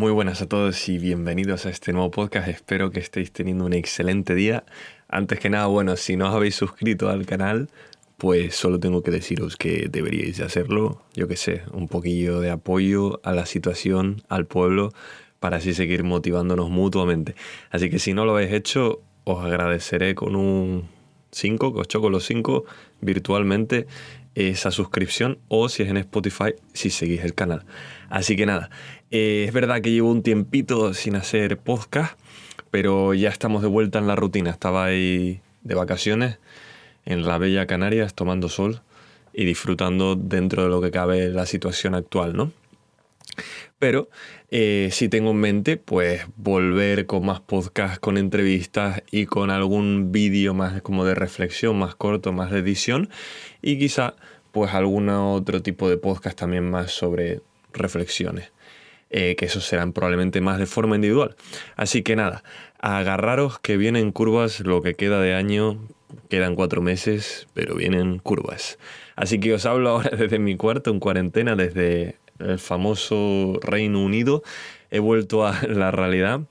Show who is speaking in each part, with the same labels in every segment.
Speaker 1: Muy buenas a todos y bienvenidos a este nuevo podcast. Espero que estéis teniendo un excelente día. Antes que nada, bueno, si no os habéis suscrito al canal, pues solo tengo que deciros que deberíais de hacerlo. Yo qué sé, un poquillo de apoyo a la situación, al pueblo, para así seguir motivándonos mutuamente. Así que si no lo habéis hecho, os agradeceré con un 5, que os choco los 5 virtualmente, esa suscripción, o si es en Spotify, si seguís el canal. Así que nada, es verdad que llevo un tiempito sin hacer podcast, pero ya estamos de vuelta en la rutina. Estaba ahí de vacaciones en la bella Canarias tomando sol y disfrutando dentro de lo que cabe la situación actual, ¿no? Pero sí tengo en mente pues volver con más podcasts, con entrevistas y con algún vídeo más como de reflexión, más corto, más de edición, y quizá pues algún otro tipo de podcast también más sobre reflexiones, que esos serán probablemente más de forma individual. Así que nada, agarraros que vienen curvas lo que queda de año. Quedan 4 meses, pero vienen curvas. Así que os hablo ahora desde mi cuarto en cuarentena, desde el famoso Reino Unido. He vuelto a la realidad,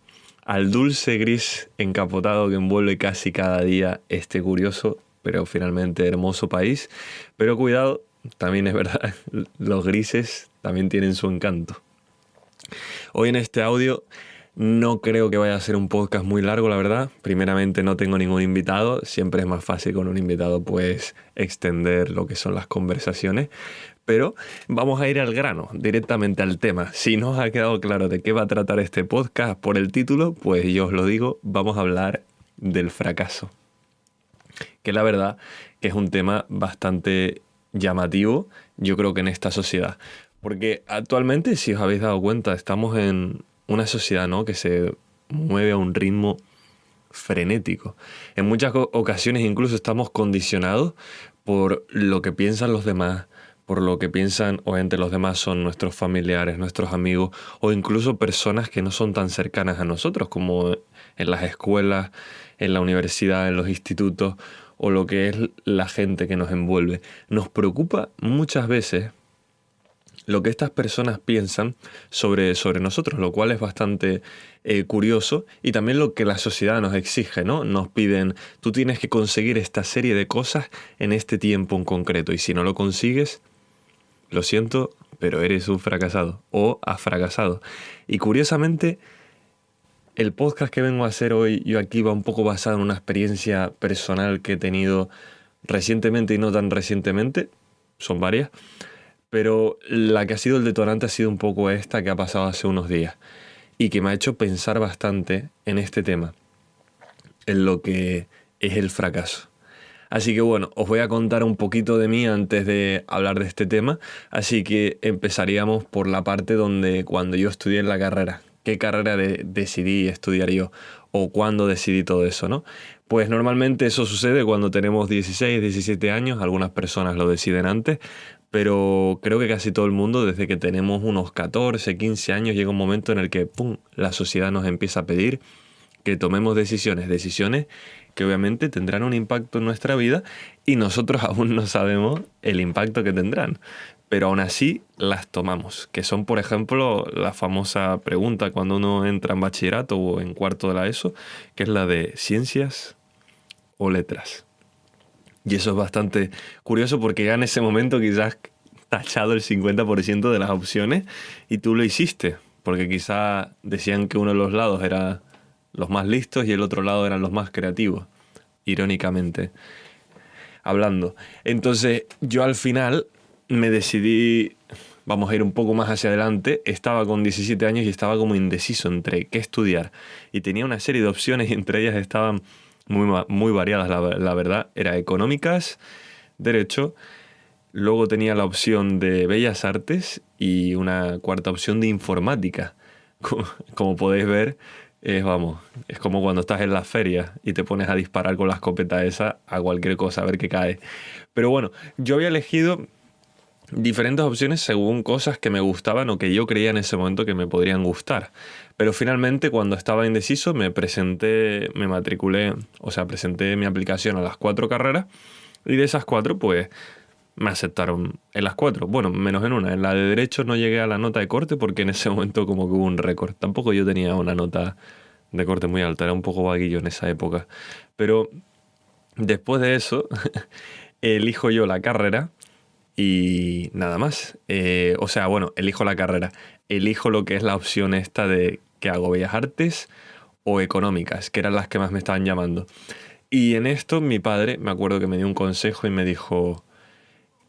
Speaker 1: al dulce gris encapotado que envuelve casi cada día este curioso, pero finalmente hermoso país. Pero cuidado, también es verdad, los grises también tienen su encanto. Hoy en este audio no creo que vaya a ser un podcast muy largo, la verdad. Primeramente no tengo ningún invitado. Siempre es más fácil con un invitado pues extender lo que son las conversaciones. Pero vamos a ir al grano, directamente al tema. Si no os ha quedado claro de qué va a tratar este podcast por el título, pues yo os lo digo, vamos a hablar del fracaso. Que la verdad que es un tema bastante llamativo, yo creo que en esta sociedad. Porque actualmente, si os habéis dado cuenta, estamos en una sociedad, ¿no?, que se mueve a un ritmo frenético. En muchas ocasiones incluso estamos condicionados por lo que piensan los demás, por lo que piensan, obviamente los demás son nuestros familiares, nuestros amigos, o incluso personas que no son tan cercanas a nosotros, como en las escuelas, en la universidad, en los institutos, o lo que es la gente que nos envuelve. Nos preocupa muchas veces lo que estas personas piensan sobre nosotros, lo cual es bastante curioso, y también lo que la sociedad nos exige, ¿no? Nos piden, tú tienes que conseguir esta serie de cosas en este tiempo en concreto, y si no lo consigues, lo siento, pero eres un fracasado o has fracasado. Y curiosamente, el podcast que vengo a hacer hoy, yo aquí va un poco basado en una experiencia personal que he tenido recientemente y no tan recientemente, son varias, pero la que ha sido el detonante ha sido un poco esta que ha pasado hace unos días y que me ha hecho pensar bastante en este tema, en lo que es el fracaso. Así que bueno, os voy a contar un poquito de mí antes de hablar de este tema, así que empezaríamos por la parte donde cuando yo estudié en la carrera. ¿Qué carrera decidí estudiar yo? ¿O cuándo decidí todo eso, no? Pues normalmente eso sucede cuando tenemos 16, 17 años, algunas personas lo deciden antes, pero creo que casi todo el mundo, desde que tenemos unos 14, 15 años, llega un momento en el que ¡pum!, la sociedad nos empieza a pedir que tomemos decisiones que obviamente tendrán un impacto en nuestra vida y nosotros aún no sabemos el impacto que tendrán. Pero aún así las tomamos, que son, por ejemplo, la famosa pregunta cuando uno entra en bachillerato o en cuarto de la ESO, que es la de ciencias o letras. Y eso es bastante curioso porque ya en ese momento quizás tachado el 50% de las opciones y tú lo hiciste, porque quizás decían que uno de los lados era los más listos y el otro lado eran los más creativos, irónicamente hablando. Entonces yo al final me decidí, vamos a ir un poco más hacia adelante, estaba con 17 años y estaba como indeciso entre qué estudiar. Y tenía una serie de opciones y entre ellas estaban muy variadas, la verdad. Era económicas, derecho, luego tenía la opción de bellas artes y una cuarta opción de informática. Como podéis ver, es como cuando estás en las ferias y te pones a disparar con la escopeta esa a cualquier cosa, a ver qué cae. Pero bueno, yo había elegido diferentes opciones según cosas que me gustaban o que yo creía en ese momento que me podrían gustar. Pero finalmente, cuando estaba indeciso, presenté mi aplicación a las 4 carreras, y de esas 4, pues me aceptaron en las 4. Bueno, menos en una. En la de Derecho no llegué a la nota de corte porque en ese momento como que hubo un récord. Tampoco yo tenía una nota de corte muy alta, era un poco vaguillo en esa época. Pero después de eso, elijo yo la carrera y nada más. O sea, bueno, elijo la carrera. Elijo lo que es la opción esta de que hago Bellas Artes o Económicas, que eran las que más me estaban llamando. Y en esto mi padre, me acuerdo que me dio un consejo y me dijo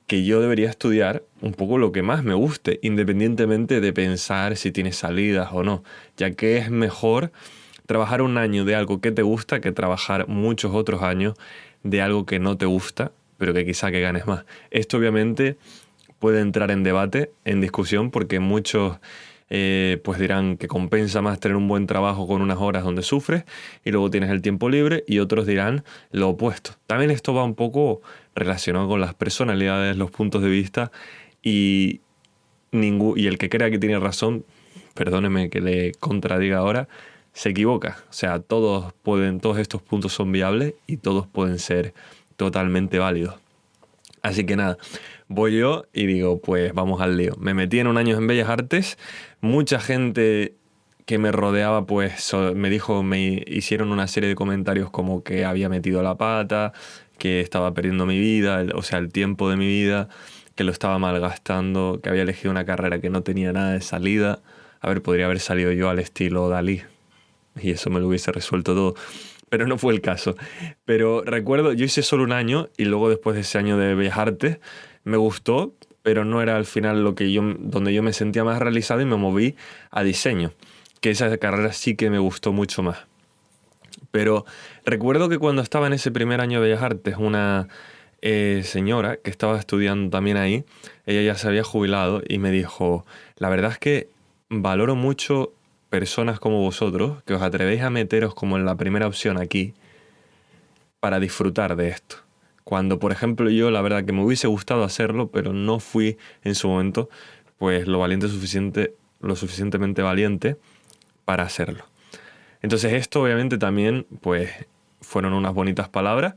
Speaker 1: que yo debería estudiar un poco lo que más me guste, independientemente de pensar si tiene salidas o no, ya que es mejor trabajar un año de algo que te gusta que trabajar muchos otros años de algo que no te gusta, pero que quizá que ganes más. Esto obviamente puede entrar en debate, en discusión, porque muchos pues dirán que compensa más tener un buen trabajo con unas horas donde sufres y luego tienes el tiempo libre, y otros dirán lo opuesto. También esto va un poco relacionado con las personalidades, los puntos de vista, y, y el que crea que tiene razón, perdóneme que le contradiga ahora, se equivoca. O sea, todos estos puntos son viables y todos pueden ser totalmente válidos. Así que nada, voy yo y digo, pues vamos al lío. Me metí en un año en Bellas Artes. Mucha gente que me rodeaba, pues me hicieron una serie de comentarios como que había metido la pata, que estaba perdiendo mi vida, o sea, el tiempo de mi vida, que lo estaba malgastando, que había elegido una carrera que no tenía nada de salida. A ver, podría haber salido yo al estilo Dalí y eso me lo hubiese resuelto todo. Pero no fue el caso. Pero recuerdo, yo hice solo un año y luego después de ese año de Bellas Artes me gustó, pero no era al final donde yo me sentía más realizado, y me moví a diseño, que esa carrera sí que me gustó mucho más. Pero recuerdo que cuando estaba en ese primer año de Bellas Artes, una señora que estaba estudiando también ahí, ella ya se había jubilado y me dijo, la verdad es que valoro mucho personas como vosotros, que os atrevéis a meteros como en la primera opción aquí para disfrutar de esto. Cuando, por ejemplo, yo la verdad que me hubiese gustado hacerlo, pero no fui en su momento, pues lo suficientemente valiente para hacerlo. Entonces esto obviamente también, pues, fueron unas bonitas palabras.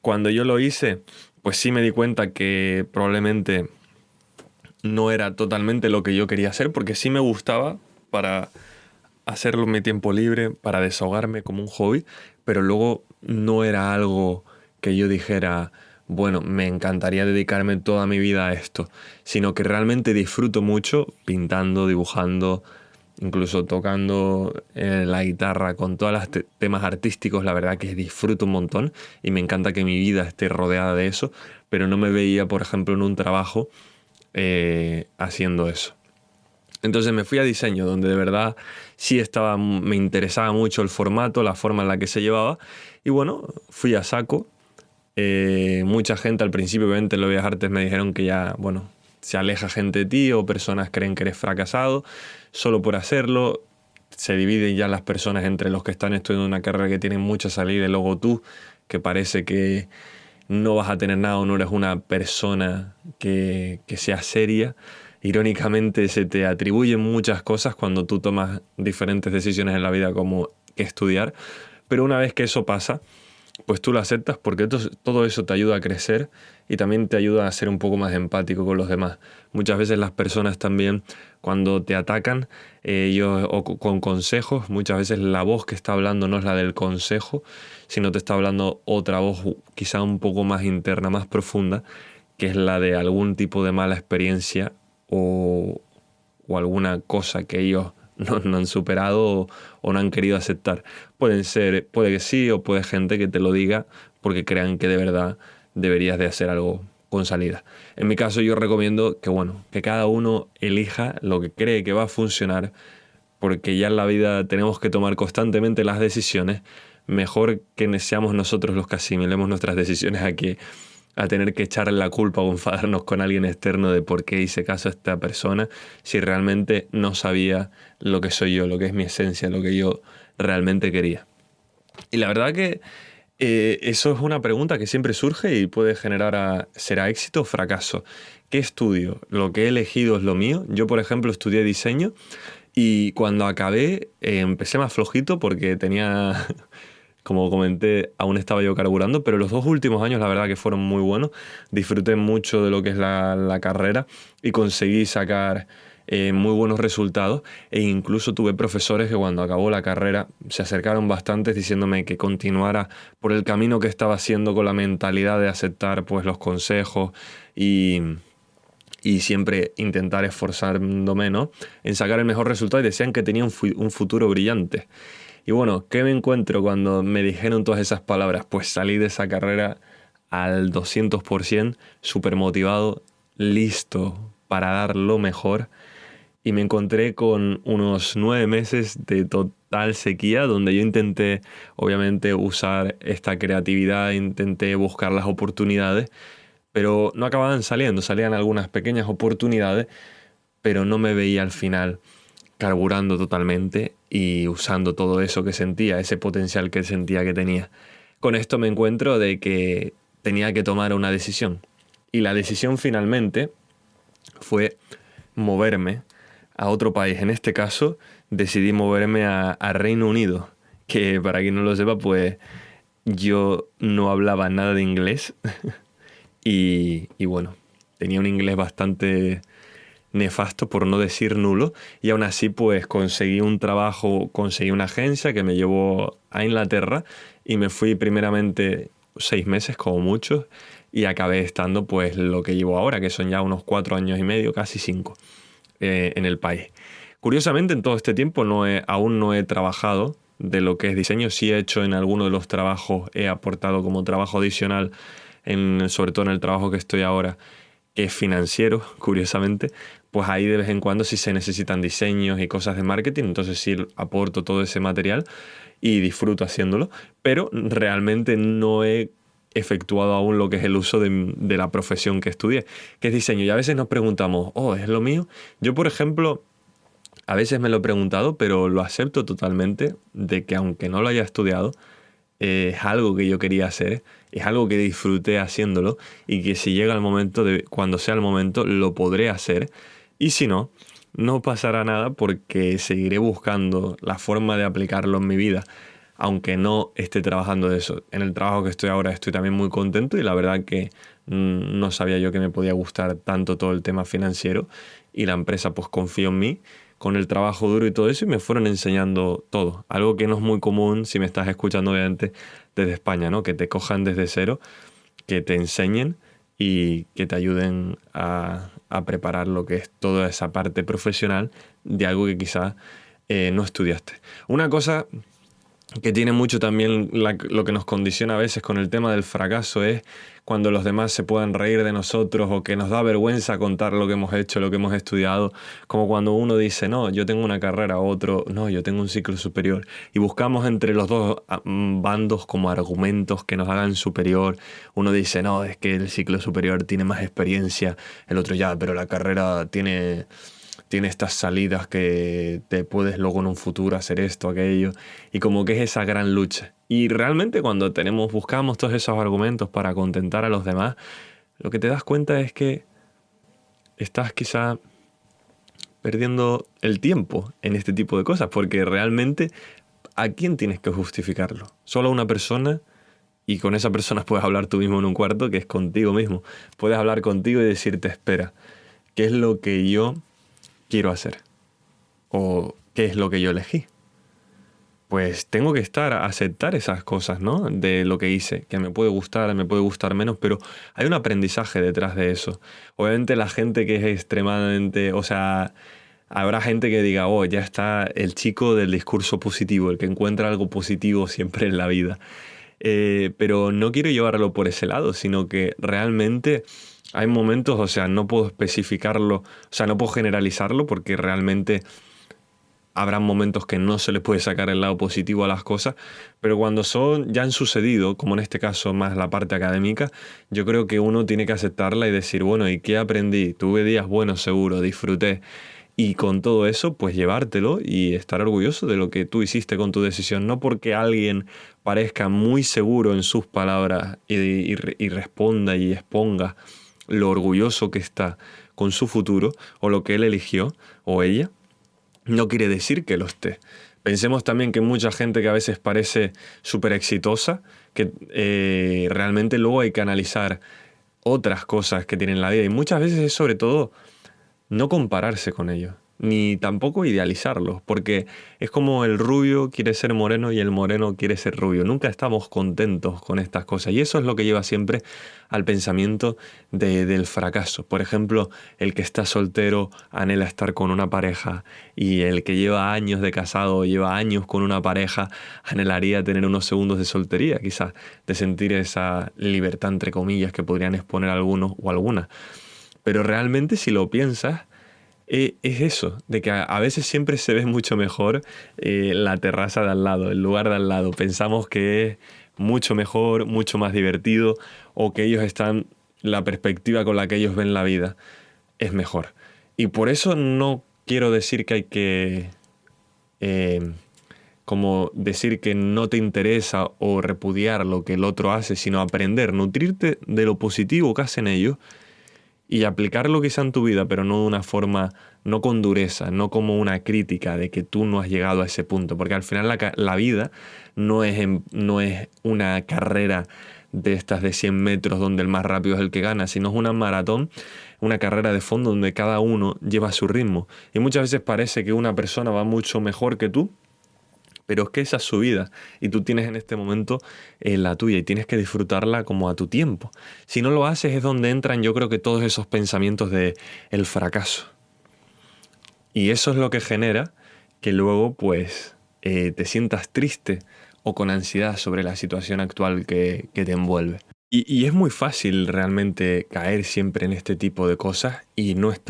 Speaker 1: Cuando yo lo hice, pues sí me di cuenta que probablemente no era totalmente lo que yo quería hacer, porque sí me gustaba para hacerlo en mi tiempo libre, para desahogarme como un hobby, pero luego no era algo que yo dijera, bueno, me encantaría dedicarme toda mi vida a esto, sino que realmente disfruto mucho pintando, dibujando, incluso tocando la guitarra, con todos los temas artísticos. La verdad que disfruto un montón y me encanta que mi vida esté rodeada de eso, pero no me veía, por ejemplo, en un trabajo haciendo eso. Entonces me fui a diseño, donde de verdad sí me interesaba mucho el formato, la forma en la que se llevaba. Y bueno, fui a saco. Mucha gente al principio, obviamente, en lo de Bellas Artes me dijeron que ya, bueno, se aleja gente de ti, o personas creen que eres fracasado solo por hacerlo. Se dividen ya las personas entre los que están estudiando una carrera que tiene mucha salida, y luego tú, que parece que no vas a tener nada o no eres una persona que sea seria. Irónicamente se te atribuyen muchas cosas cuando tú tomas diferentes decisiones en la vida, como que estudiar, pero una vez que eso pasa, pues tú lo aceptas, porque todo eso te ayuda a crecer y también te ayuda a ser un poco más empático con los demás. Muchas veces las personas también, cuando te atacan o con consejos, muchas veces la voz que está hablando no es la del consejo, sino te está hablando otra voz quizá un poco más interna, más profunda, que es la de algún tipo de mala experiencia o alguna cosa que ellos no han superado o no han querido aceptar. Puede que sí, o puede gente que te lo diga porque crean que de verdad deberías de hacer algo con salida. En mi caso yo recomiendo que cada uno elija lo que cree que va a funcionar, porque ya en la vida tenemos que tomar constantemente las decisiones. Mejor que seamos nosotros los que asimilemos nuestras decisiones a tener que echarle la culpa o enfadarnos con alguien externo de por qué hice caso a esta persona, si realmente no sabía lo que soy yo, lo que es mi esencia, lo que yo realmente quería. Y la verdad que eso es una pregunta que siempre surge y puede generar ¿será éxito o fracaso? ¿Qué estudio? ¿Lo que he elegido es lo mío? Yo, por ejemplo, estudié diseño y cuando acabé empecé más flojito porque tenía como comenté, aún estaba yo carburando, pero los 2 últimos años la verdad que fueron muy buenos. Disfruté mucho de lo que es la carrera y conseguí sacar muy buenos resultados, e incluso tuve profesores que cuando acabó la carrera se acercaron bastante diciéndome que continuara por el camino que estaba haciendo, con la mentalidad de aceptar pues los consejos y, y siempre intentar esforzándome, ¿no?, en sacar el mejor resultado, y decían que tenía un futuro brillante. Y bueno, ¿qué me encuentro cuando me dijeron todas esas palabras? Pues salí de esa carrera al 200%, súper motivado, listo para dar lo mejor, y me encontré con unos 9 meses de total sequía, donde yo intenté, obviamente, usar esta creatividad, intenté buscar las oportunidades, pero no acababan saliendo, salían algunas pequeñas oportunidades, pero no me veía al final carburando totalmente y usando todo eso que sentía, ese potencial que sentía que tenía. Con esto me encuentro de que tenía que tomar una decisión. Y la decisión finalmente fue moverme a otro país. En este caso decidí moverme a Reino Unido, que para quien no lo sepa, pues yo no hablaba nada de inglés y bueno, tenía un inglés bastante nefasto, por no decir nulo, y aún así pues conseguí un trabajo, conseguí una agencia que me llevó a Inglaterra, y me fui primeramente 6 meses como mucho, y acabé estando pues lo que llevo ahora, que son ya unos 4 años y medio, casi 5, en el país. Curiosamente, en todo este tiempo aún no he trabajado de lo que es diseño. Sí he hecho en alguno de los trabajos, he aportado como trabajo adicional, sobre todo en el trabajo que estoy ahora, que es financiero, curiosamente. Pues ahí de vez en cuando sí se necesitan diseños y cosas de marketing, entonces sí aporto todo ese material y disfruto haciéndolo, pero realmente no he efectuado aún lo que es el uso de la profesión que estudié, que es diseño. Y a veces nos preguntamos, ¿es lo mío? Yo, por ejemplo, a veces me lo he preguntado, pero lo acepto totalmente, de que aunque no lo haya estudiado, es algo que yo quería hacer, es algo que disfruté haciéndolo, y que si llega el momento, cuando sea el momento, lo podré hacer. Y si no, no pasará nada, porque seguiré buscando la forma de aplicarlo en mi vida, aunque no esté trabajando de eso. En el trabajo que estoy ahora estoy también muy contento, y la verdad que no sabía yo que me podía gustar tanto todo el tema financiero, y la empresa pues confió en mí con el trabajo duro y todo eso, y me fueron enseñando todo. Algo que no es muy común si me estás escuchando obviamente desde España, ¿no? Que te cojan desde cero, que te enseñen y que te ayuden a preparar lo que es toda esa parte profesional de algo que quizás no estudiaste. Una cosa que tiene mucho también, lo que nos condiciona a veces con el tema del fracaso, es cuando los demás se puedan reír de nosotros, o que nos da vergüenza contar lo que hemos hecho, lo que hemos estudiado, como cuando uno dice, no, yo tengo una carrera, otro, no, yo tengo un ciclo superior, y buscamos entre los dos bandos como argumentos que nos hagan superior. Uno dice, no, es que el ciclo superior tiene más experiencia, el otro ya, pero la carrera tiene estas salidas que te puedes luego en un futuro hacer esto, aquello, y como que es esa gran lucha. Y realmente cuando buscamos todos esos argumentos para contentar a los demás, lo que te das cuenta es que estás quizá perdiendo el tiempo en este tipo de cosas, porque realmente ¿a quién tienes que justificarlo? Solo a una persona, y con esa persona puedes hablar tú mismo en un cuarto, que es contigo mismo. Puedes hablar contigo y decirte, espera, ¿qué es lo que yo quiero hacer? ¿O qué es lo que yo elegí? Pues tengo que aceptar esas cosas, ¿no? De lo que hice, que me puede gustar menos, pero hay un aprendizaje detrás de eso. Obviamente la gente que es extremadamente, o sea, habrá gente que diga, ya está el chico del discurso positivo, el que encuentra algo positivo siempre en la vida. Pero no quiero llevarlo por ese lado, sino que realmente hay momentos, o sea, no puedo especificarlo, o sea, no puedo generalizarlo, porque realmente habrá momentos que no se le puede sacar el lado positivo a las cosas, pero cuando ya han sucedido, como en este caso más la parte académica, yo creo que uno tiene que aceptarla y decir, bueno, ¿y qué aprendí? Tuve días buenos seguro, disfruté, y con todo eso, pues llevártelo y estar orgulloso de lo que tú hiciste con tu decisión, no porque alguien parezca muy seguro en sus palabras y responda y exponga lo orgulloso que está con su futuro, o lo que él eligió, o ella, no quiere decir que lo esté. Pensemos también que mucha gente que a veces parece súper exitosa, que realmente luego hay que analizar otras cosas que tienen en la vida. Y muchas veces es sobre todo no compararse con ellos, ni tampoco idealizarlos, porque es como el rubio quiere ser moreno y el moreno quiere ser rubio. Nunca estamos contentos con estas cosas y eso es lo que lleva siempre al pensamiento del fracaso. Por ejemplo, el que está soltero anhela estar con una pareja y el que lleva años de casado, lleva años con una pareja, anhelaría tener unos segundos de soltería, quizás, de sentir esa libertad, entre comillas, que podrían exponer algunos o algunas. Pero realmente si lo piensas, es eso, de que a veces siempre se ve mucho mejor la terraza de al lado, el lugar de al lado. Pensamos que es mucho mejor, mucho más divertido, o que ellos están, la perspectiva con la que ellos ven la vida es mejor. Y por eso no quiero decir que hay que, eh, como decir que no te interesa o repudiar lo que el otro hace, sino aprender, nutrirte de lo positivo que hacen ellos y aplicarlo quizá en tu vida, pero no de una forma, no con dureza, no como una crítica de que tú no has llegado a ese punto, porque al final la vida no es una carrera de estas de 100 metros donde el más rápido es el que gana, sino es una maratón, una carrera de fondo donde cada uno lleva su ritmo. Y muchas veces parece que una persona va mucho mejor que tú, pero es que esa es su vida y tú tienes en este momento la tuya y tienes que disfrutarla como a tu tiempo. Si no lo haces es donde entran yo creo que todos esos pensamientos de el fracaso. Y eso es lo que genera que luego pues te sientas triste o con ansiedad sobre la situación actual que te envuelve. Y es muy fácil realmente caer siempre en este tipo de cosas y no es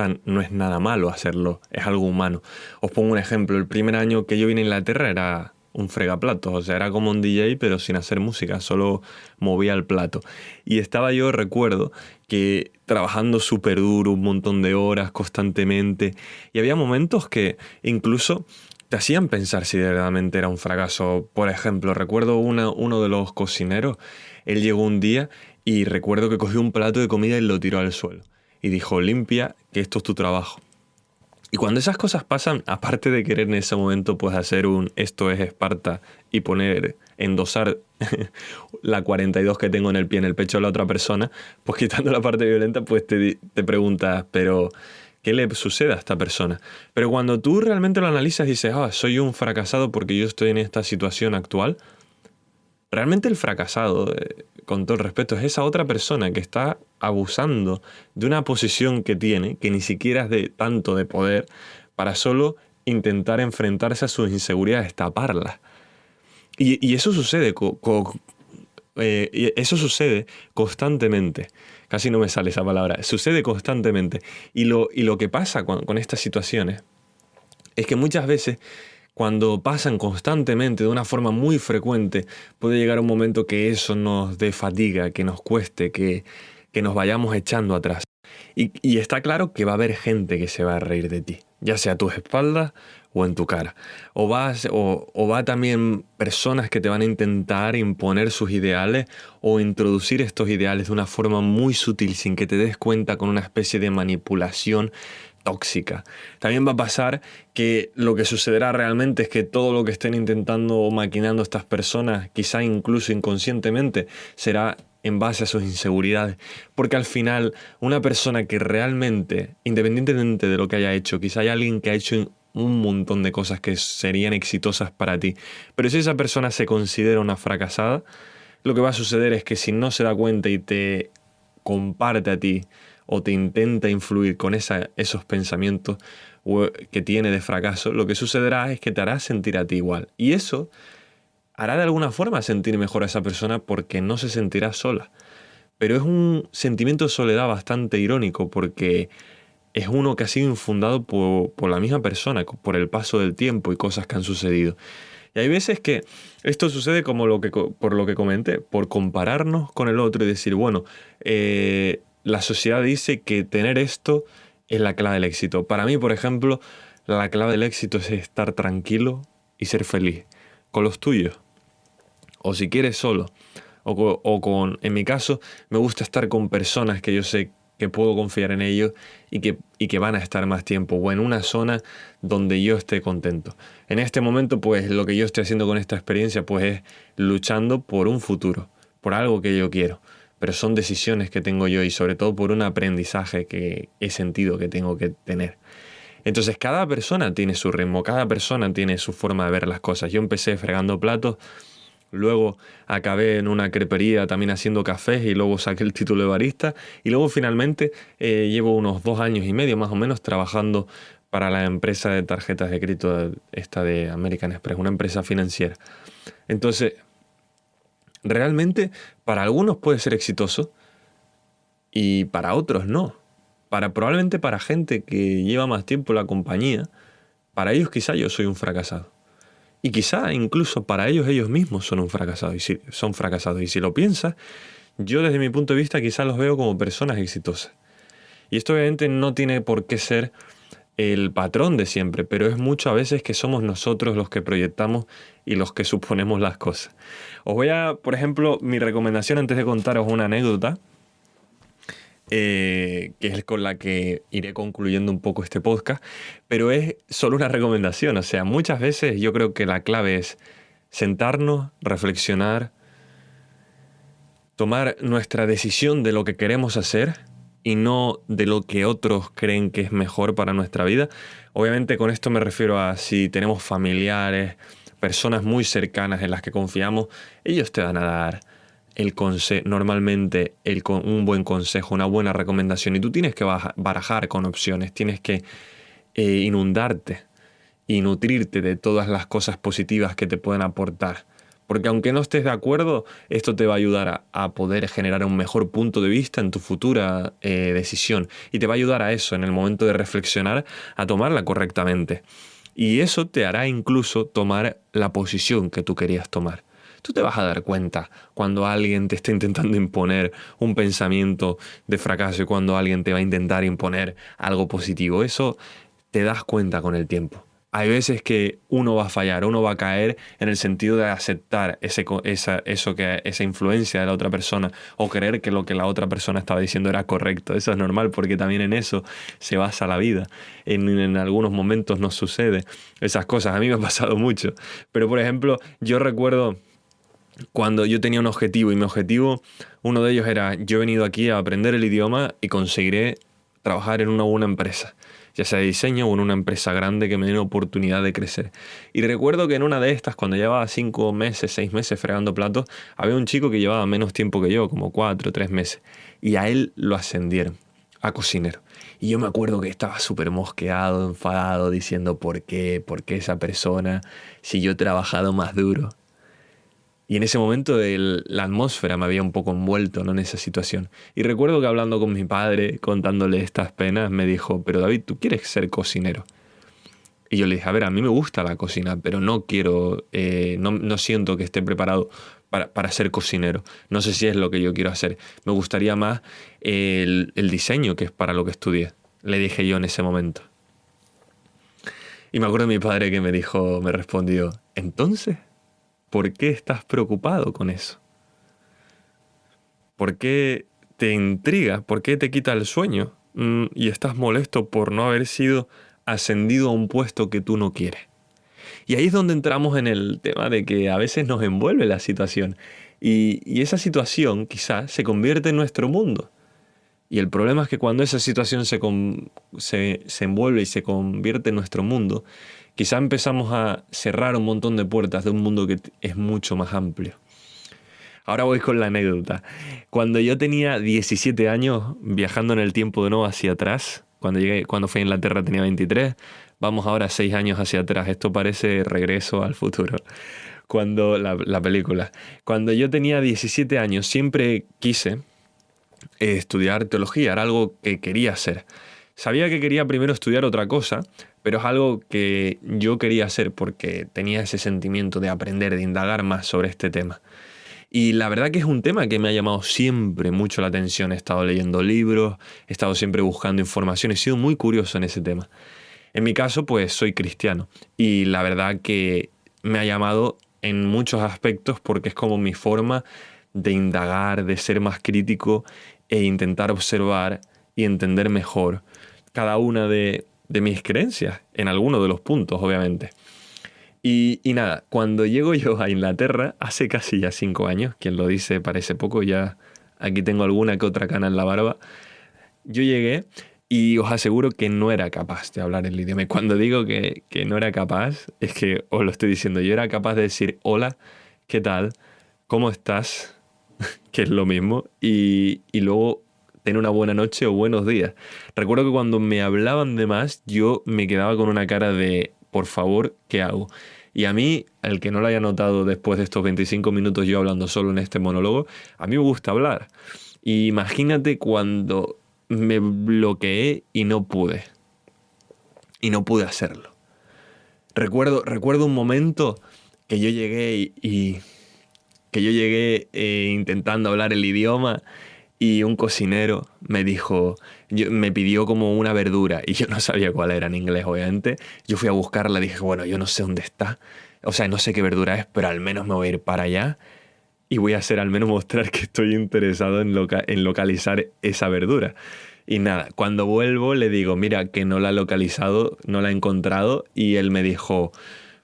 Speaker 1: nada malo hacerlo, es algo humano. Os pongo un ejemplo, el primer año que yo vine a Inglaterra era un fregaplatos, o sea, era como un DJ pero sin hacer música, solo movía el plato. Y estaba yo, recuerdo, que trabajando súper duro, un montón de horas constantemente, y había momentos que incluso te hacían pensar si verdaderamente era un fracaso. Por ejemplo, recuerdo uno de los cocineros, él llegó un día y recuerdo que cogió un plato de comida y lo tiró al suelo. Y dijo, limpia, que esto es tu trabajo. Y cuando esas cosas pasan, aparte de querer en ese momento pues hacer un esto es Esparta y poner, endosar la 42 que tengo en el pie, en el pecho de la otra persona, pues quitando la parte violenta, pues te preguntas, pero ¿qué le sucede a esta persona? Pero cuando tú realmente lo analizas y dices, soy un fracasado porque yo estoy en esta situación actual, realmente el fracasado, con todo el respeto, es esa otra persona que está abusando de una posición que tiene, que ni siquiera es de tanto de poder, para solo intentar enfrentarse a sus inseguridades, taparlas. Y eso sucede, eso sucede constantemente. Casi no me sale esa palabra. Sucede constantemente. Y lo que pasa con estas situaciones es que muchas veces, cuando pasan constantemente, de una forma muy frecuente, puede llegar un momento que eso nos dé fatiga, que nos cueste, que nos vayamos echando atrás. Y está claro que va a haber gente que se va a reír de ti, ya sea a tus espaldas o en tu cara. O va también personas que te van a intentar imponer sus ideales o introducir estos ideales de una forma muy sutil, sin que te des cuenta, con una especie de manipulación tóxica. También va a pasar que lo que sucederá realmente es que todo lo que estén intentando o maquinando estas personas, quizá incluso inconscientemente, será en base a sus inseguridades. Porque al final, una persona que realmente, independientemente de lo que haya hecho, quizá hay alguien que ha hecho un montón de cosas que serían exitosas para ti, pero si esa persona se considera una fracasada, lo que va a suceder es que si no se da cuenta y te comparte a ti o te intenta influir con esos pensamientos que tiene de fracaso, lo que sucederá es que te hará sentir a ti igual. Y eso hará de alguna forma sentir mejor a esa persona porque no se sentirá sola. Pero es un sentimiento de soledad bastante irónico porque es uno que ha sido infundado por la misma persona, por el paso del tiempo y cosas que han sucedido. Y hay veces que esto sucede como por lo que comenté, por compararnos con el otro y decir, bueno, la sociedad dice que tener esto es la clave del éxito. Para mí, por ejemplo, la clave del éxito es estar tranquilo y ser feliz con los tuyos. O si quieres solo. En mi caso, me gusta estar con personas que yo sé que puedo confiar en ellos y que van a estar más tiempo, o en una zona donde yo esté contento. En este momento, pues lo que yo estoy haciendo con esta experiencia, pues es luchando por un futuro, por algo que yo quiero. Pero son decisiones que tengo yo y sobre todo por un aprendizaje que he sentido que tengo que tener. Entonces cada persona tiene su ritmo, cada persona tiene su forma de ver las cosas. Yo empecé fregando platos, luego acabé en una crepería también haciendo cafés y luego saqué el título de barista y luego finalmente llevo unos 2 años y medio más o menos trabajando para la empresa de tarjetas de crédito esta de American Express, una empresa financiera. Entonces, realmente para algunos puede ser exitoso y para otros no. Probablemente para gente que lleva más tiempo en la compañía, para ellos quizá yo soy un fracasado. Y quizá incluso para ellos mismos son un fracasado. Son fracasados. Y si lo piensas, yo desde mi punto de vista quizá los veo como personas exitosas. Y esto obviamente no tiene por qué ser el patrón de siempre, pero es mucho a veces que somos nosotros los que proyectamos y los que suponemos las cosas. Por ejemplo, mi recomendación antes de contaros una anécdota, que es con la que iré concluyendo un poco este podcast, pero es solo una recomendación. O sea, muchas veces yo creo que la clave es sentarnos, reflexionar, tomar nuestra decisión de lo que queremos hacer y no de lo que otros creen que es mejor para nuestra vida. Obviamente con esto me refiero a si tenemos familiares, personas muy cercanas en las que confiamos, ellos te van a dar normalmente un buen consejo, una buena recomendación, y tú tienes que barajar con opciones, tienes que inundarte y nutrirte de todas las cosas positivas que te pueden aportar. Porque aunque no estés de acuerdo, esto te va a ayudar a poder generar un mejor punto de vista en tu futura decisión. Y te va a ayudar a eso, en el momento de reflexionar, a tomarla correctamente. Y eso te hará incluso tomar la posición que tú querías tomar. Tú te vas a dar cuenta cuando alguien te está intentando imponer un pensamiento de fracaso y cuando alguien te va a intentar imponer algo positivo. Eso te das cuenta con el tiempo. Hay veces que uno va a fallar, uno va a caer en el sentido de aceptar esa influencia de la otra persona o creer que lo que la otra persona estaba diciendo era correcto. Eso es normal porque también en eso se basa la vida. En algunos momentos nos sucede esas cosas. A mí me ha pasado mucho. Pero, por ejemplo, yo recuerdo cuando yo tenía un objetivo y mi objetivo, uno de ellos era: yo he venido aquí a aprender el idioma y conseguiré trabajar en una buena empresa, ya sea de diseño o en una empresa grande que me dé una oportunidad de crecer. Y recuerdo que en una de estas, cuando llevaba 5 meses, 6 meses fregando platos, había un chico que llevaba menos tiempo que yo, como 4 o 3 meses, y a él lo ascendieron a cocinero. Y yo me acuerdo que estaba súper mosqueado, enfadado, diciendo ¿por qué? ¿Por qué esa persona? Si yo he trabajado más duro. Y en ese momento la atmósfera me había un poco envuelto, ¿no?, en esa situación. Y recuerdo que hablando con mi padre, contándole estas penas, me dijo: pero David, ¿tú quieres ser cocinero? Y yo le dije: a ver, a mí me gusta la cocina, pero no quiero, no siento que esté preparado para ser cocinero. No sé si es lo que yo quiero hacer. Me gustaría más el diseño, que es para lo que estudié. Le dije yo en ese momento. Y me acuerdo de mi padre que me respondió: ¿entonces? ¿Por qué estás preocupado con eso? ¿Por qué te intriga? ¿Por qué te quita el sueño? Y estás molesto por no haber sido ascendido a un puesto que tú no quieres. Y ahí es donde entramos en el tema de que a veces nos envuelve la situación. Y esa situación quizás se convierte en nuestro mundo. Y el problema es que cuando esa situación se envuelve y se convierte en nuestro mundo, quizá empezamos a cerrar un montón de puertas de un mundo que es mucho más amplio. Ahora voy con la anécdota. Cuando yo tenía 17 años, viajando en el tiempo de nuevo hacia atrás, cuando fui a Inglaterra tenía 23, vamos ahora 6 años hacia atrás. Esto parece Regreso al Futuro. La película. Cuando yo tenía 17 años, siempre quise estudiar teología, era algo que quería hacer. Sabía que quería primero estudiar otra cosa, pero es algo que yo quería hacer porque tenía ese sentimiento de aprender, de indagar más sobre este tema. Y la verdad que es un tema que me ha llamado siempre mucho la atención. He estado leyendo libros, he estado siempre buscando información, he sido muy curioso en ese tema. En mi caso, pues soy cristiano y la verdad que me ha llamado en muchos aspectos porque es como mi forma de indagar, de ser más crítico e intentar observar y entender mejor cada una de mis creencias, en alguno de los puntos, obviamente. Y nada, cuando llego yo a Inglaterra, hace casi ya 5 años, quien lo dice parece poco, ya aquí tengo alguna que otra cana en la barba, yo llegué y os aseguro que no era capaz de hablar el idioma. Y cuando digo que no era capaz, es que os lo estoy diciendo, yo era capaz de decir hola, ¿qué tal? ¿Cómo estás? Que es lo mismo, y luego tener una buena noche o buenos días. Recuerdo que cuando me hablaban de más, yo me quedaba con una cara de, por favor, ¿qué hago? Y a mí, el que no lo haya notado después de estos 25 minutos yo hablando solo en este monólogo, a mí me gusta hablar. Y imagínate cuando me bloqueé y no pude. Y no pude hacerlo. Recuerdo un momento que yo llegué intentando hablar el idioma y un cocinero me dijo, me pidió como una verdura y yo no sabía cuál era en inglés, obviamente. Yo fui a buscarla y dije, bueno, yo no sé dónde está, o sea, no sé qué verdura es, pero al menos me voy a ir para allá y voy a hacer al menos mostrar que estoy interesado en localizar esa verdura. Y nada, cuando vuelvo le digo, mira, que no la he localizado, no la he encontrado, y él me dijo,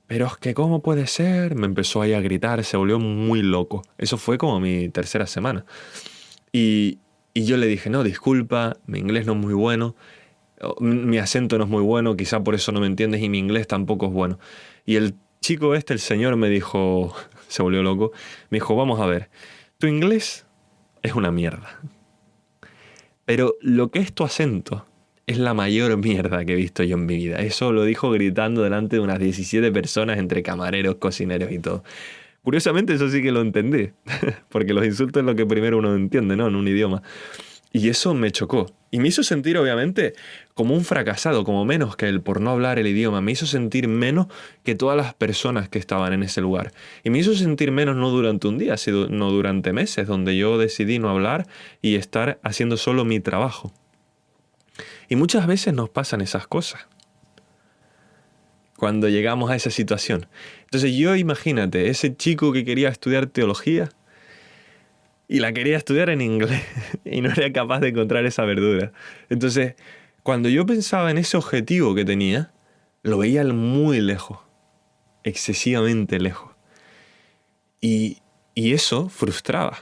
Speaker 1: pero es que ¿cómo puede ser? Me empezó ahí a gritar, se volvió muy loco. Eso fue como mi tercera semana. Y yo le dije, no, disculpa, mi inglés no es muy bueno, mi acento no es muy bueno, quizá por eso no me entiendes, y mi inglés tampoco es bueno. Y el chico este, el señor, me dijo, se volvió loco, me dijo, vamos a ver, tu inglés es una mierda, pero lo que es tu acento es la mayor mierda que he visto yo en mi vida. Eso lo dijo gritando delante de unas 17 personas, entre camareros, cocineros y todo. Curiosamente eso sí que lo entendí, porque los insultos es lo que primero uno entiende, ¿no? En un idioma. Y eso me chocó. Y me hizo sentir, obviamente, como un fracasado, como menos que él por no hablar el idioma. Me hizo sentir menos que todas las personas que estaban en ese lugar. Y me hizo sentir menos no durante un día, sino durante meses, donde yo decidí no hablar y estar haciendo solo mi trabajo. Y muchas veces nos pasan esas cosas cuando llegamos a esa situación. Entonces yo, imagínate, ese chico que quería estudiar teología y la quería estudiar en inglés y no era capaz de encontrar esa verdura. Entonces, cuando yo pensaba en ese objetivo que tenía, lo veía muy lejos, excesivamente lejos. Y eso frustraba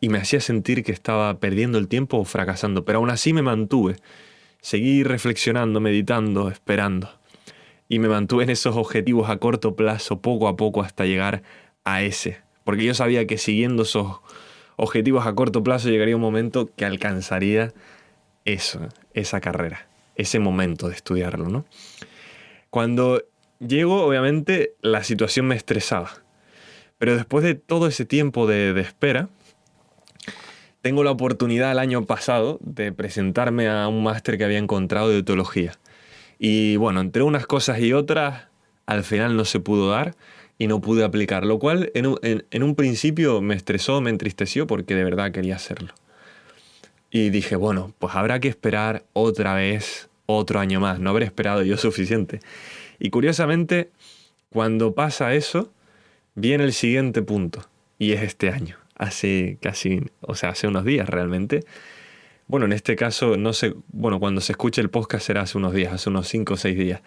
Speaker 1: y me hacía sentir que estaba perdiendo el tiempo o fracasando, pero aún así me mantuve. Seguí reflexionando, meditando, esperando. Y me mantuve en esos objetivos a corto plazo, poco a poco, hasta llegar a ese. Porque yo sabía que siguiendo esos objetivos a corto plazo llegaría un momento que alcanzaría eso, esa carrera, ese momento de estudiarlo, ¿no? Cuando llego, obviamente, la situación me estresaba. Pero después de todo ese tiempo de espera, tengo la oportunidad el año pasado de presentarme a un máster que había encontrado de teología. Y bueno, entre unas cosas y otras, al final no se pudo dar y no pude aplicar, lo cual en un principio me estresó, me entristeció porque de verdad quería hacerlo. Y dije, bueno, pues habrá que esperar otra vez, otro año más, no habré esperado yo suficiente. Y curiosamente, cuando pasa eso, viene el siguiente punto, y es este año, hace hace unos días realmente. Bueno, en este caso, no sé, bueno, cuando se escuche el podcast será hace unos días, hace unos 5 o 6 días.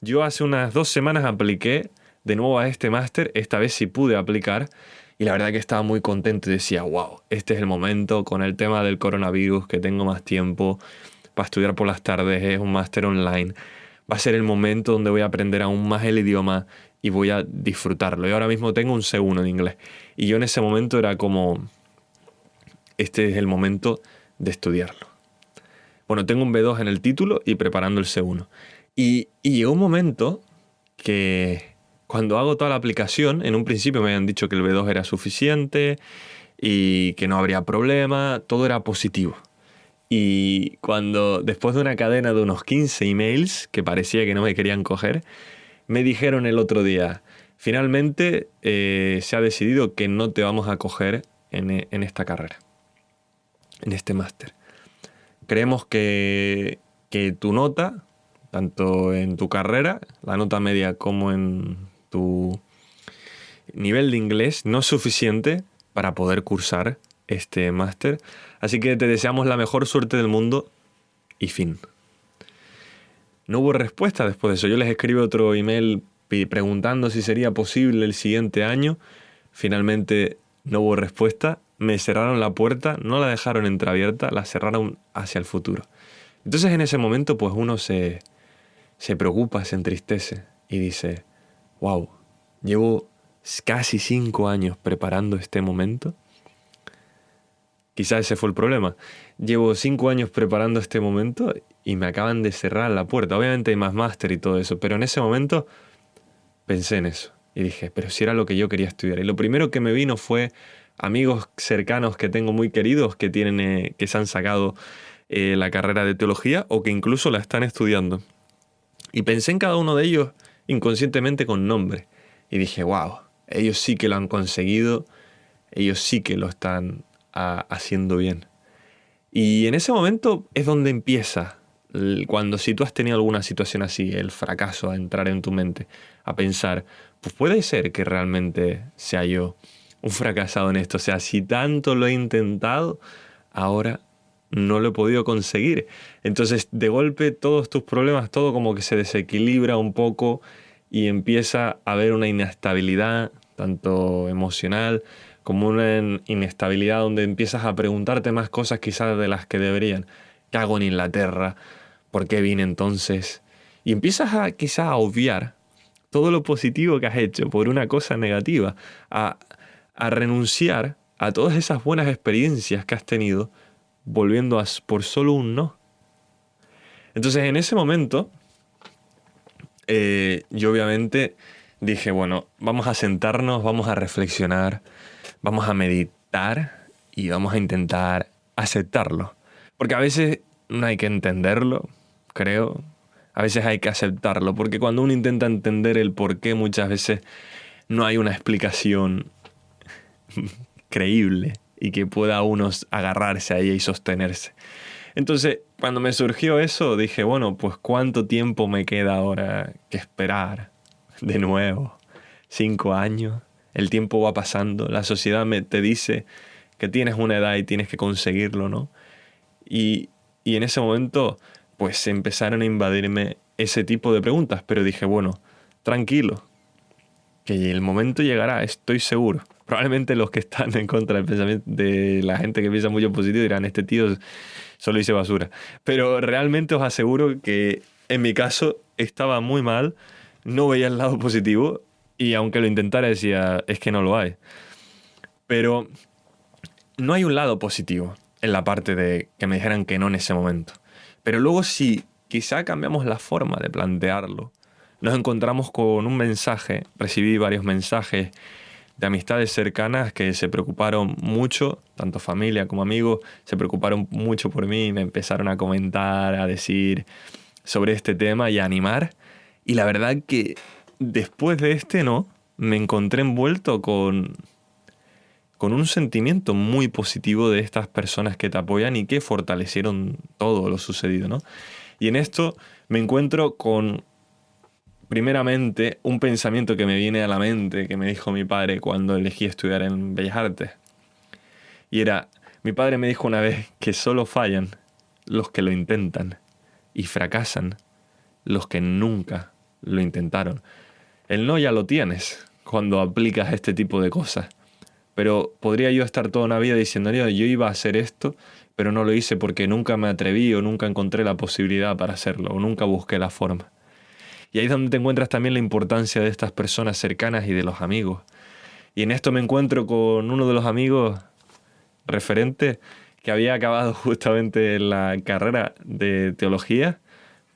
Speaker 1: Yo hace unas 2 semanas apliqué de nuevo a este máster, esta vez sí pude aplicar, y la verdad que estaba muy contento y decía, wow, este es el momento con el tema del coronavirus, que tengo más tiempo para estudiar por las tardes, es un máster online. Va a ser el momento donde voy a aprender aún más el idioma y voy a disfrutarlo. Y ahora mismo tengo un C1 en inglés. Y yo en ese momento era como, este es el momento de estudiarlo. Bueno, tengo un B2 en el título y preparando el C1. Y llegó un momento que cuando hago toda la aplicación, en un principio me habían dicho que el B2 era suficiente y que no habría problema, todo era positivo. Y cuando, después de una cadena de unos 15 emails que parecía que no me querían coger, me dijeron el otro día, finalmente se ha decidido que no te vamos a coger en esta carrera, en este máster. Creemos que tu nota, tanto en tu carrera, la nota media, como en tu nivel de inglés, no es suficiente para poder cursar este máster. Así que te deseamos la mejor suerte del mundo y fin. No hubo respuesta después de eso. Yo les escribí otro email preguntando si sería posible el siguiente año. Finalmente no hubo respuesta. Me cerraron la puerta, no la dejaron entreabierta, la cerraron hacia el futuro. Entonces en ese momento pues uno se preocupa, se entristece y dice, wow, llevo casi 5 años preparando este momento. Quizás ese fue el problema. Llevo 5 años preparando este momento y me acaban de cerrar la puerta. Obviamente hay más máster y todo eso, pero en ese momento pensé en eso. Y dije, pero si era lo que yo quería estudiar. Y lo primero que me vino fue amigos cercanos que tengo muy queridos que se han sacado la carrera de teología o que incluso la están estudiando. Y pensé en cada uno de ellos inconscientemente con nombre. Y dije, wow, ellos sí que lo han conseguido, ellos sí que lo están haciendo bien. Y en ese momento es donde empieza, si tú has tenido alguna situación así, el fracaso a entrar en tu mente, a pensar, pues puede ser que realmente sea yo un fracasado en esto. O sea, si tanto lo he intentado, ahora no lo he podido conseguir. Entonces, de golpe, todos tus problemas, todo como que se desequilibra un poco y empieza a haber una inestabilidad, tanto emocional como una inestabilidad donde empiezas a preguntarte más cosas quizás de las que deberían. ¿Qué hago en Inglaterra? ¿Por qué vine entonces? Y empiezas quizás a obviar todo lo positivo que has hecho por una cosa negativa, a renunciar a todas esas buenas experiencias que has tenido volviendo por solo un no. Entonces en ese momento yo obviamente dije, bueno, vamos a sentarnos, vamos a reflexionar, vamos a meditar y vamos a intentar aceptarlo. Porque a veces no hay que entenderlo, creo. A veces hay que aceptarlo, porque cuando uno intenta entender el por qué, muchas veces no hay una explicación creíble y que pueda uno agarrarse a ella y sostenerse. Entonces, cuando me surgió eso, dije, bueno, pues ¿cuánto tiempo me queda ahora que esperar? De nuevo, 5 años, el tiempo va pasando, la sociedad te dice que tienes una edad y tienes que conseguirlo, ¿no? Y en ese momento, pues empezaron a invadirme ese tipo de preguntas, pero dije, bueno, tranquilo, que el momento llegará, estoy seguro. Probablemente los que están en contra del pensamiento de la gente que piensa mucho positivo dirán, este tío solo dice basura. Pero realmente os aseguro que en mi caso estaba muy mal, no veía el lado positivo y aunque lo intentara decía, es que no lo hay. Pero no hay un lado positivo en la parte de que me dijeran que no en ese momento. Pero luego si quizá cambiamos la forma de plantearlo, nos encontramos con un mensaje, recibí varios mensajes de amistades cercanas que se preocuparon mucho, tanto familia como amigos, se preocuparon mucho por mí, me empezaron a comentar, a decir sobre este tema y a animar. Y la verdad que después de me encontré envuelto con un sentimiento muy positivo de estas personas que te apoyan y que fortalecieron todo lo sucedido, ¿no? Y en esto me encuentro con, primeramente, un pensamiento que me viene a la mente, que me dijo mi padre cuando elegí estudiar en Bellas Artes. Y era, mi padre me dijo una vez que solo fallan los que lo intentan y fracasan los que nunca lo intentaron. El no ya lo tienes cuando aplicas este tipo de cosas. Pero podría yo estar toda una vida diciendo, yo iba a hacer esto, pero no lo hice porque nunca me atreví o nunca encontré la posibilidad para hacerlo o nunca busqué la forma. Y ahí es donde te encuentras también la importancia de estas personas cercanas y de los amigos. Y en esto me encuentro con uno de los amigos referentes que había acabado justamente la carrera de teología.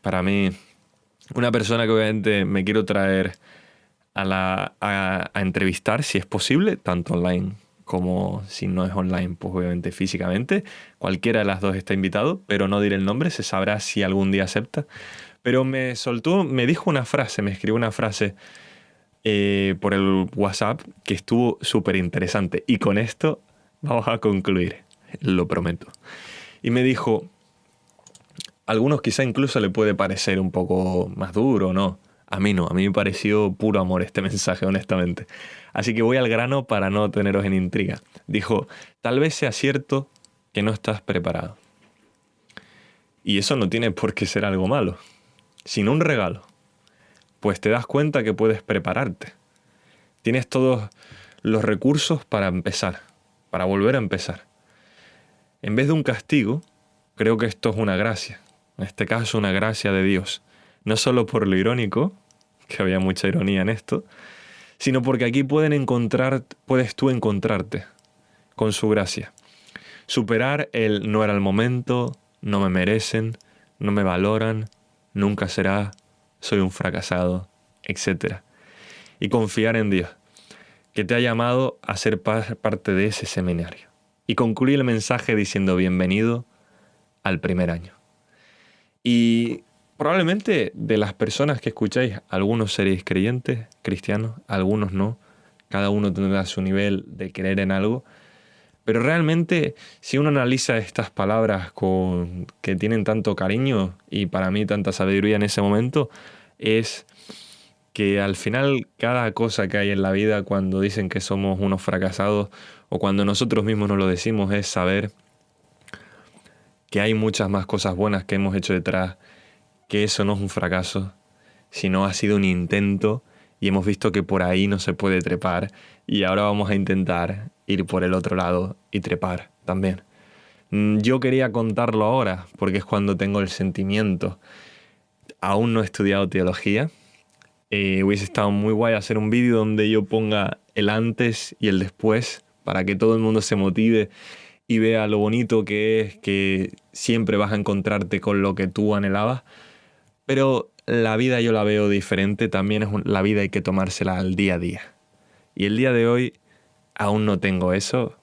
Speaker 1: Para mí, una persona que obviamente me quiero traer a entrevistar si es posible, tanto online como si no es online, pues obviamente físicamente. Cualquiera de las dos está invitado, pero no diré el nombre, se sabrá si algún día acepta. Pero me dijo una frase, me escribió una frase por el WhatsApp que estuvo súper interesante. Y con esto vamos a concluir, lo prometo. Y me dijo, a algunos quizá incluso le puede parecer un poco más duro, ¿no? A mí no, a mí me pareció puro amor este mensaje, honestamente. Así que voy al grano para no teneros en intriga. Dijo, tal vez sea cierto que no estás preparado. Y eso no tiene por qué ser algo malo, sino un regalo. Pues te das cuenta que puedes prepararte. Tienes todos los recursos para empezar, para volver a empezar. En vez de un castigo, creo que esto es una gracia. En este caso, una gracia de Dios. No solo por lo irónico, que había mucha ironía en esto, sino porque aquí puedes tú encontrarte con su gracia. Superar el no era el momento, no me merecen, no me valoran, nunca será, soy un fracasado, etc. Y confiar en Dios, que te ha llamado a ser parte de ese seminario. Y concluir el mensaje diciendo bienvenido al primer año. Y probablemente de las personas que escucháis, algunos seréis creyentes, cristianos, algunos no. Cada uno tendrá su nivel de creer en algo. Pero realmente, si uno analiza estas palabras que tienen tanto cariño y para mí tanta sabiduría en ese momento, es que al final cada cosa que hay en la vida cuando dicen que somos unos fracasados o cuando nosotros mismos nos lo decimos es saber que hay muchas más cosas buenas que hemos hecho detrás, que eso no es un fracaso, sino ha sido un intento y hemos visto que por ahí no se puede trepar y ahora vamos a intentar ir por el otro lado y trepar también. Yo quería contarlo ahora porque es cuando tengo el sentimiento. Aún no he estudiado teología. Hubiese estado muy guay hacer un vídeo donde yo ponga el antes y el después para que todo el mundo se motive y vea lo bonito que es que siempre vas a encontrarte con lo que tú anhelabas. Pero la vida yo la veo diferente, también la vida hay que tomársela al día a día. Y el día de hoy aún no tengo eso,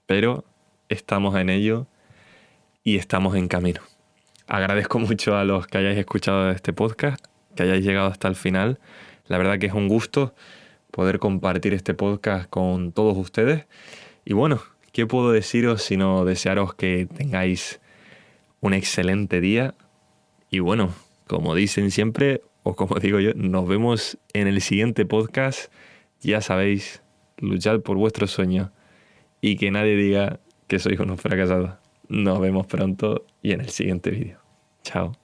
Speaker 1: pero estamos en ello y estamos en camino. Agradezco mucho a los que hayáis escuchado este podcast, que hayáis llegado hasta el final. La verdad que es un gusto poder compartir este podcast con todos ustedes. Y bueno, ¿qué puedo deciros sino desearos que tengáis un excelente día? Y bueno, como dicen siempre, o como digo yo, nos vemos en el siguiente podcast. Ya sabéis, luchad por vuestros sueños y que nadie diga que sois unos fracasados. Nos vemos pronto y en el siguiente vídeo. Chao.